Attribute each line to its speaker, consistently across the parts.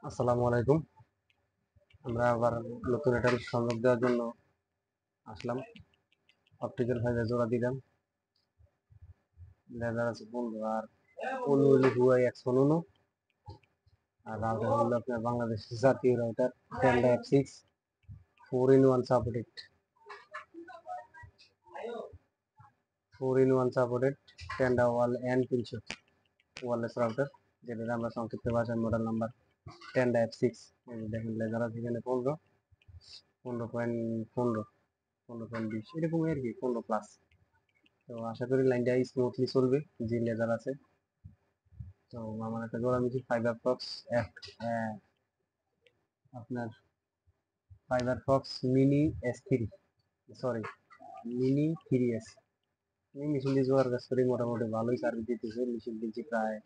Speaker 1: আসসালামু আলাইকুম। আমরা আবার নতুন একটা সংযোগ দেওয়ার জন্য আসলাম। অপটিক্যাল ফাইবার জোড়া দিলাম। লেজার আছে 15 আর অনু হলো হুয়াই X1 আর রাউটার হলো আপনার বাংলাদেশের জাতীয় router Tenda F6 4-in-1 supported 4-in-1 supported Tenda wall N300 wireless router, যেটা আমরা সংক্ষিপ্ত ভাষায় মডেল নাম্বার টেন্ডা F6। দেখেন লেজার আছে এখানে 15, 15.15, 15.20 এরকম আর কি, 15 প্লাস। তো আশা করি লাইনটা স্মুথলি চলবে, যে লেজার আছে। তো আমার একটা জোড়া নিচ্ছি ফাইবার ফক্স আপনার fibre Fox mini S3, sorry mini 3S। এই মেশিন দিয়ে জোগাড় কাজ করি, মোটামুটি ভালোই সার্ভিস দিতেছে। মেশিন দিচ্ছি প্রায়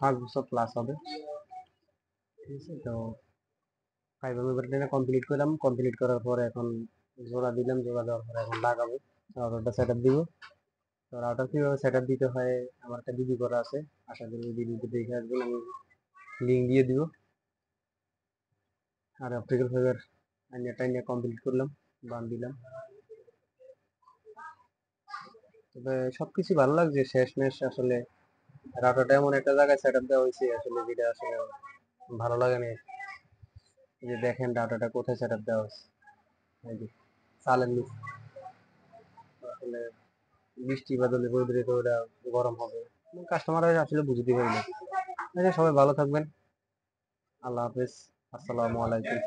Speaker 1: 5 বছর প্লাস হবে। ঠিক আছে, তো ফাইবার মেম্বারটা কমপ্লিট করলাম। কমপ্লিট করার পরে এখন জোড়া দিলাম। জোড়া দেওয়ার পরে এখন লাগাবো, রাউটারটা সেট আপ দিব। তো রাউটার কীভাবে সেট আপ দিতে হয় আমার একটা ভিডিও করা আছে, আশা করি ভিডিওতে দেখে আসবেন, আমি লিঙ্ক দিয়ে দিব। আর অপটিক্যাল ফাইবার টাইনে কমপ্লিট করলাম, বান দিলাম। তবে সবকিছু ভালো লাগছে শেষমেশ। আসলে রাউটারটা এমন একটা জায়গায় সেট আপ দেওয়া হয়েছে আসলে, যেটা আসলে ভালো লাগে না। এই যে দেখেন রাউটারটা কোথায় সেট আপ দেওয়া হয়েছে, এই যে চালের নিচ। আসলে বৃষ্টি বাদলে রোদরে তো ওটা গরম হবে, কাস্টমাররা আসলে বুঝতে পারি না। সবাই ভালো থাকবেন, আল্লাহ হাফেজ, আসসালামু আলাইকুম।